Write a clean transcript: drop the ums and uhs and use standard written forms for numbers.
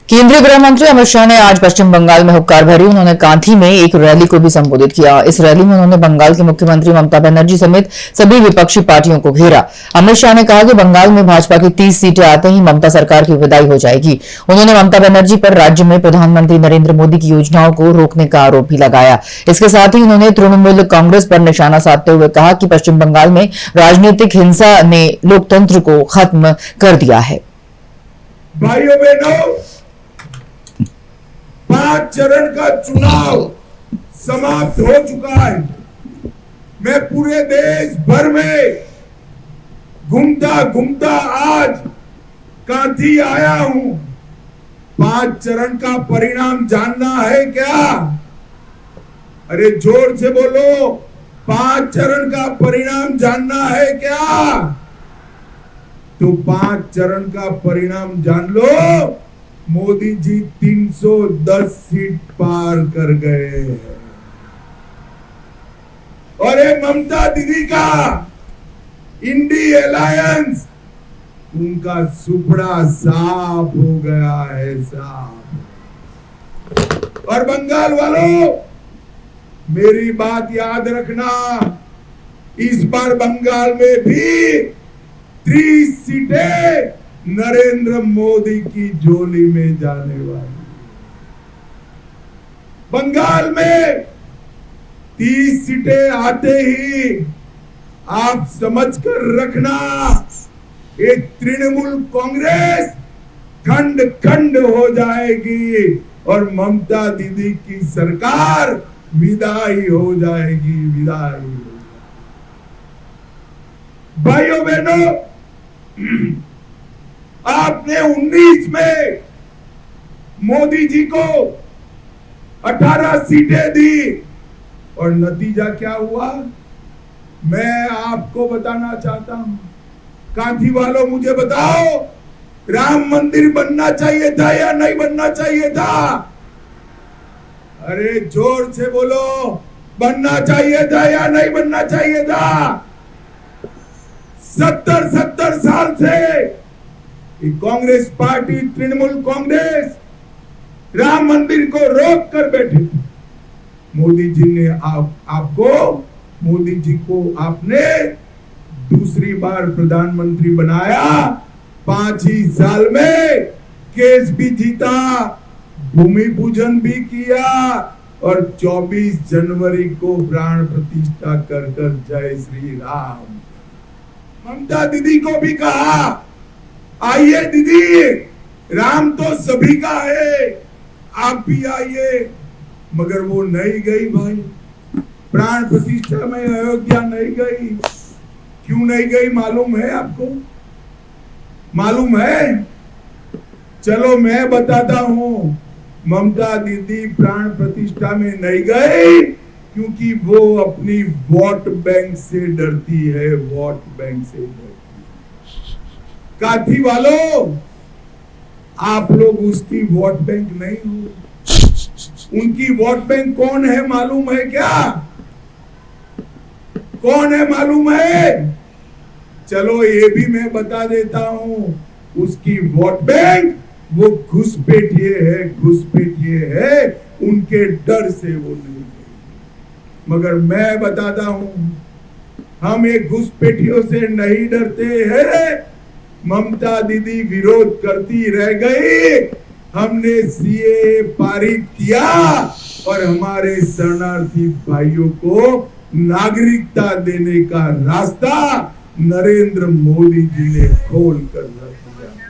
केंद्रीय गृह मंत्री अमित शाह ने आज पश्चिम बंगाल में हुक्कार भरी। उन्होंने कांधी में एक रैली को भी संबोधित किया। इस रैली में उन्होंने बंगाल की मुख्यमंत्री ममता बनर्जी समेत सभी विपक्षी पार्टियों को घेरा। अमित शाह ने कहा कि बंगाल में भाजपा की 30 सीटें आते ही ममता सरकार की विदाई हो जाएगी। उन्होंने ममता बनर्जी पर राज्य में प्रधानमंत्री नरेंद्र मोदी की योजनाओं को रोकने का आरोप भी लगाया। इसके साथ ही उन्होंने तृणमूल कांग्रेस पर निशाना साधते हुए कहा कि पश्चिम बंगाल में राजनीतिक हिंसा ने लोकतंत्र को खत्म कर दिया है। भाइयों बहनों, 5 चरण का चुनाव समाप्त हो चुका है। मैं पूरे देश भर में घूमता घूमता आज कांधी आया हूं। 5 चरण का परिणाम जानना है क्या? अरे जोर से बोलो, 5 चरण का परिणाम जानना है क्या? तो 5 चरण का परिणाम जान लो। मोदी जी 310 सीट पार कर गए हैं और ये ममता दीदी का इंडी अलायंस, उनका सुपड़ा साफ हो गया है, साफ। और बंगाल वालों, मेरी बात याद रखना, इस बार बंगाल में भी 30 सीटें नरेंद्र मोदी की झोली में जाने वाली। बंगाल में 30 सीटें आते ही आप समझ कर रखना, ये तृणमूल कांग्रेस खंड खंड हो जाएगी और ममता दीदी की सरकार विदाई हो जाएगी, विदाई। भाइयों बहनों, आपने 19 में मोदी जी को 18 सीटें दी और नतीजा क्या हुआ, मैं आपको बताना चाहता हूं। कांधी वालों, मुझे बताओ, राम मंदिर बनना चाहिए था या नहीं बनना चाहिए था? अरे जोर से बोलो, बनना चाहिए था या नहीं बनना चाहिए था? 70 साल से कांग्रेस पार्टी, तृणमूल कांग्रेस राम मंदिर को रोक कर बैठे। मोदी जी ने मोदी जी को आपने दूसरी बार प्रधानमंत्री बनाया। 5 ही साल में केस भी जीता, भूमि पूजन भी किया और 24 जनवरी को प्राण प्रतिष्ठा कर जय श्री राम। ममता दीदी को भी कहा, आइए दीदी, राम तो सभी का है, आप भी आइए। मगर वो नहीं गई भाई, प्राण प्रतिष्ठा में अयोध्या नहीं गई। क्यों नहीं गई मालूम है आपको? मालूम है? चलो मैं बताता हूं। ममता दीदी प्राण प्रतिष्ठा में नहीं गई क्योंकि वो अपनी वोट बैंक से डरती है, वोट बैंक से डरती है। कांधी वालों, आप लोग उसकी वोट बैंक नहीं हो। उनकी वोट बैंक कौन है मालूम है क्या? कौन है मालूम है? चलो ये भी मैं बता देता हूं। उसकी वोट बैंक वो घुसपैठिए है, घुसपैठिए है। उनके डर से वो नहीं गई। मगर मैं बताता हूं, हम एक घुसपैठियों से नहीं डरते हैं। ममता दीदी विरोध करती रह गई, हमने सीए पारित किया और हमारे शरणार्थी भाइयों को नागरिकता देने का रास्ता नरेंद्र मोदी जी ने खोल कर रखा।